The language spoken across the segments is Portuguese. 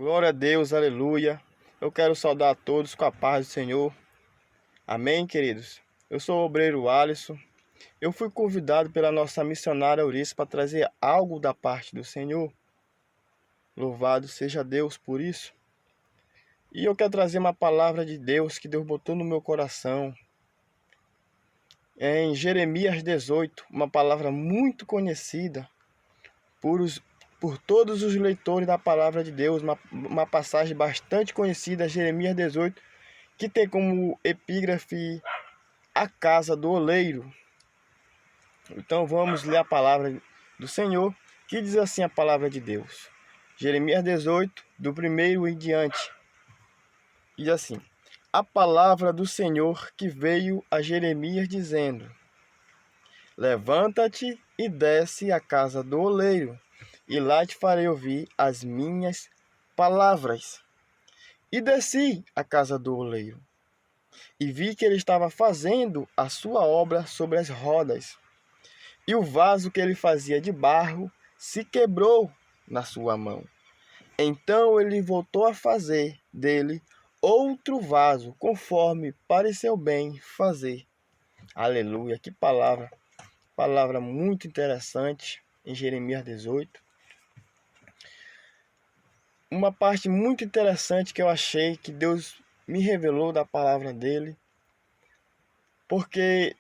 Glória a Deus, aleluia. Eu quero saudar a todos com a paz do Senhor. Amém, queridos? Eu sou o obreiro Alisson. Eu fui convidado pela nossa missionária Eurice para trazer algo da parte do Senhor. Louvado seja Deus por isso. E eu quero trazer uma palavra de Deus que Deus botou no meu coração. É em Jeremias 18, uma palavra muito conhecida por todos os leitores da palavra de Deus, uma passagem bastante conhecida, Jeremias 18, que tem como epígrafe a casa do oleiro. Então vamos ler a palavra do Senhor, que diz assim a palavra de Deus. Jeremias 18, do 1º em diante. Diz assim: a palavra do Senhor que veio a Jeremias dizendo: levanta-te e desce à casa do oleiro, e lá te farei ouvir as minhas palavras. E desci à casa do oleiro, e vi que ele estava fazendo a sua obra sobre as rodas, e o vaso que ele fazia de barro se quebrou na sua mão. Então ele voltou a fazer dele outro vaso, conforme pareceu bem fazer. Aleluia, que palavra! Palavra muito interessante em Jeremias 18. Uma parte muito interessante que eu achei que Deus me revelou da palavra dele. Porque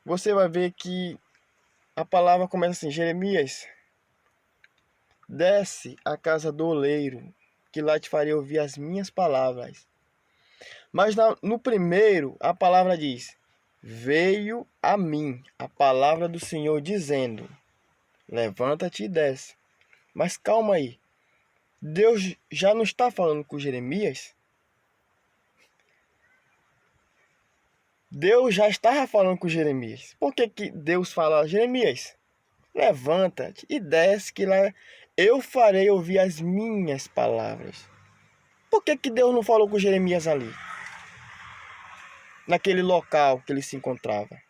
você vai ver que a palavra começa assim: Jeremias, desce à casa do oleiro, que lá te farei ouvir as minhas palavras. Mas no primeiro, a palavra diz: veio a mim a palavra do Senhor dizendo: levanta-te e desce. Mas calma aí, Deus já não está falando com Jeremias? Deus já estava falando com Jeremias. Por que Deus fala: Jeremias, levanta-te e desce, que lá eu farei ouvir as minhas palavras? Por que Deus não falou com Jeremias ali, naquele local que ele se encontrava?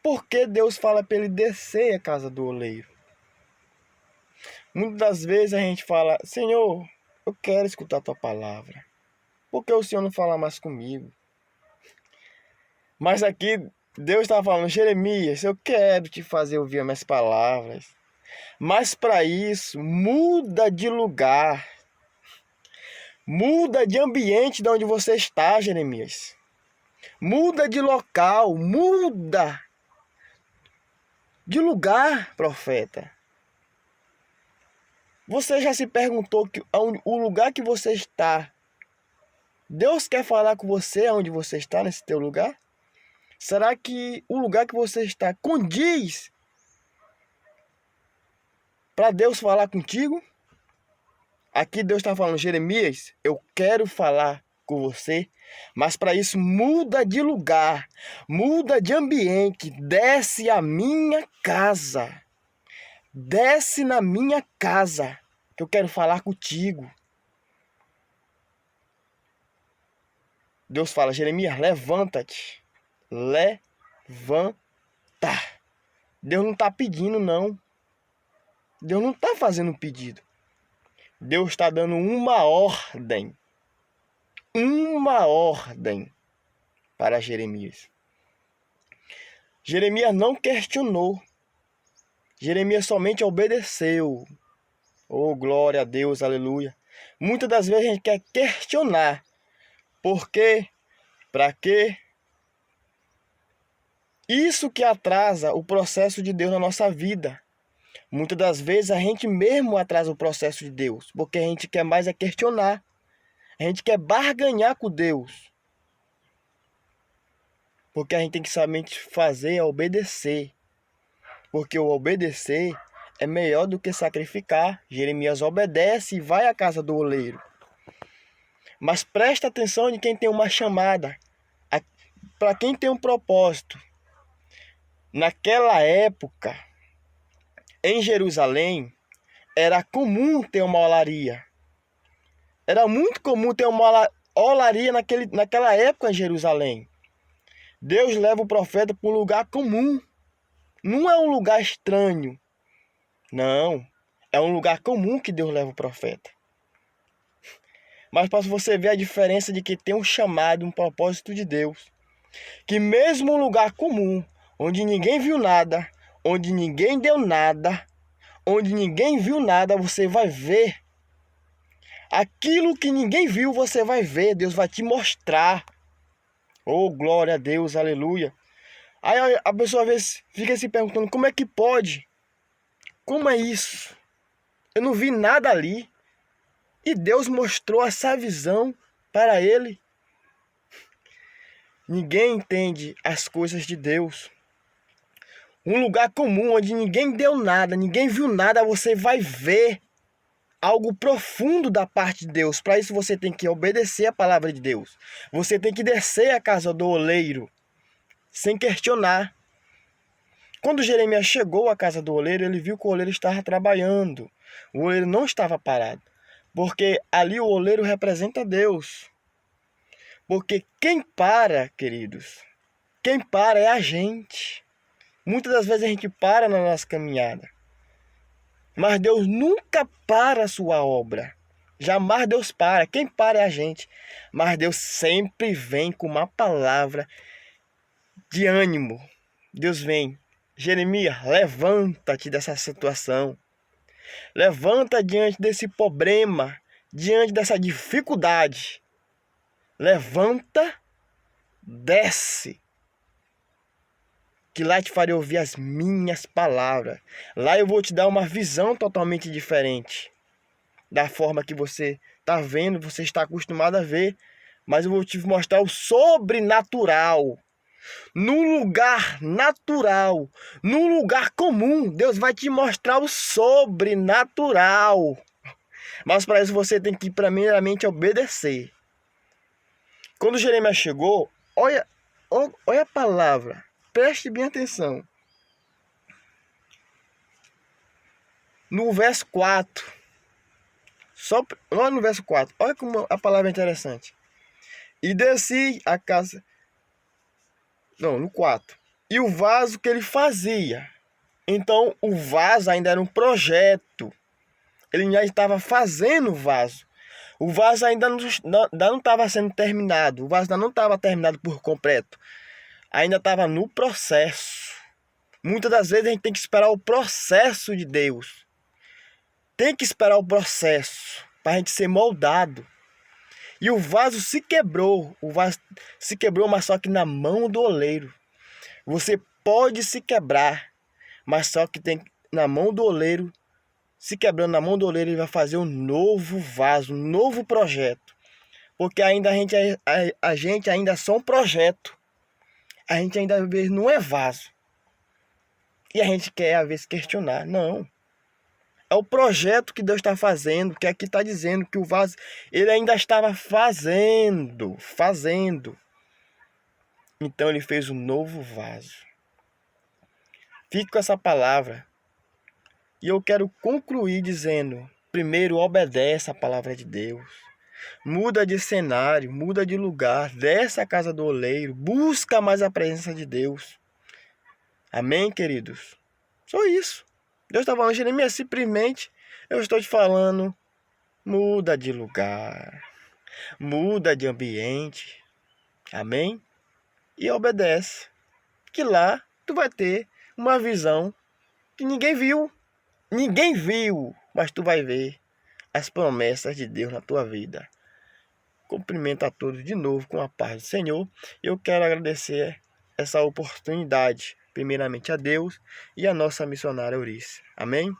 Por que Deus fala para ele descer à casa do oleiro? Muitas das vezes a gente fala: Senhor, eu quero escutar a tua palavra. Por que o Senhor não fala mais comigo? Mas aqui Deus está falando: Jeremias, eu quero te fazer ouvir as minhas palavras. Mas para isso, muda de lugar. Muda de ambiente de onde você está, Jeremias. Muda de local, muda de lugar, profeta. Você já se perguntou que o lugar que você está, Deus quer falar com você onde você está, nesse teu lugar? Será que o lugar que você está condiz para Deus falar contigo? Aqui Deus está falando: Jeremias, eu quero falar com você, mas para isso muda de lugar, muda de ambiente, desce à minha casa. Desce na minha casa, que eu quero falar contigo. Deus fala: Jeremias, levanta-te. Levanta. Deus não está pedindo, não. Deus não está fazendo um pedido. Deus está dando uma ordem. Uma ordem para Jeremias. Jeremias não questionou. Jeremias somente obedeceu. Oh, glória a Deus, aleluia. Muitas das vezes a gente quer questionar. Por quê? Para quê? Isso que atrasa o processo de Deus na nossa vida. Muitas das vezes a gente mesmo atrasa o processo de Deus, porque a gente quer mais é questionar. A gente quer barganhar com Deus. Porque a gente tem que somente fazer é obedecer. Porque o obedecer é melhor do que sacrificar. Jeremias obedece e vai à casa do oleiro. Mas presta atenção de quem tem uma chamada. Para quem tem um propósito. Naquela época, em Jerusalém, era comum ter uma olaria. Era muito comum ter uma olaria naquela época em Jerusalém. Deus leva o profeta para um lugar comum. Não é um lugar estranho. Não. É um lugar comum que Deus leva o profeta. Mas para você ver a diferença de que tem um chamado, um propósito de Deus. Que mesmo um lugar comum, onde ninguém viu nada, onde ninguém deu nada, onde ninguém viu nada, você vai ver. Aquilo que ninguém viu, você vai ver. Deus vai te mostrar. Oh, glória a Deus, aleluia. Aí a pessoa às vezes fica se perguntando, como é que pode? Como é isso? Eu não vi nada ali. E Deus mostrou essa visão para ele. Ninguém entende as coisas de Deus. Um lugar comum onde ninguém deu nada, ninguém viu nada, você vai ver algo profundo da parte de Deus. Para isso você tem que obedecer a palavra de Deus. Você tem que descer à casa do oleiro, sem questionar. Quando Jeremias chegou à casa do oleiro, ele viu que o oleiro estava trabalhando. O oleiro não estava parado. Porque ali o oleiro representa Deus. Porque quem para, queridos, quem para é a gente. Muitas das vezes a gente para na nossa caminhada. Mas Deus nunca para a sua obra. Jamais Deus para. Quem para é a gente. Mas Deus sempre vem com uma palavra de ânimo. Deus vem. Jeremias, levanta-te dessa situação. Levanta diante desse problema. Diante dessa dificuldade. Levanta, desce. Que lá te farei ouvir as minhas palavras. Lá eu vou te dar uma visão totalmente diferente. Da forma que você está vendo, você está acostumado a ver. Mas eu vou te mostrar o sobrenatural. No lugar natural, no lugar comum, Deus vai te mostrar o sobrenatural. Mas para isso você tem que primeiramente obedecer. Quando Jeremias chegou, olha a palavra. Preste bem atenção. No verso 4. Olha no verso 4. Olha como a palavra é interessante. E desci a casa. Não, no 4. E o vaso que ele fazia. Então, o vaso ainda era um projeto. Ele já estava fazendo o vaso. O vaso ainda não estava sendo terminado. O vaso ainda não estava terminado por completo. Ainda estava no processo. Muitas das vezes a gente tem que esperar o processo de Deus. Tem que esperar o processo para a gente ser moldado. E o vaso se quebrou. O vaso se quebrou, mas só que na mão do oleiro. Você pode se quebrar, mas só que tem na mão do oleiro. Se quebrando na mão do oleiro, ele vai fazer um novo vaso, um novo projeto. Porque ainda a gente ainda é só um projeto. A gente ainda às vezes não é vaso. E a gente quer às vezes questionar. Não. É o projeto que Deus está fazendo, que aqui está dizendo que o vaso, ele ainda estava fazendo. Então ele fez um novo vaso. Fique com essa palavra. E eu quero concluir dizendo, primeiro obedece a palavra de Deus. Muda de cenário, muda de lugar, desce a casa do oleiro, busca mais a presença de Deus. Amém, queridos? Só isso. Deus está falando, Jeremias, simplesmente eu estou te falando, muda de lugar, muda de ambiente. Amém? E obedece. Que lá tu vai ter uma visão que ninguém viu. Ninguém viu, mas tu vai ver as promessas de Deus na tua vida. Cumprimento a todos de novo com a paz do Senhor. Eu quero agradecer essa oportunidade, primeiramente a Deus e a nossa missionária Eurice. Amém?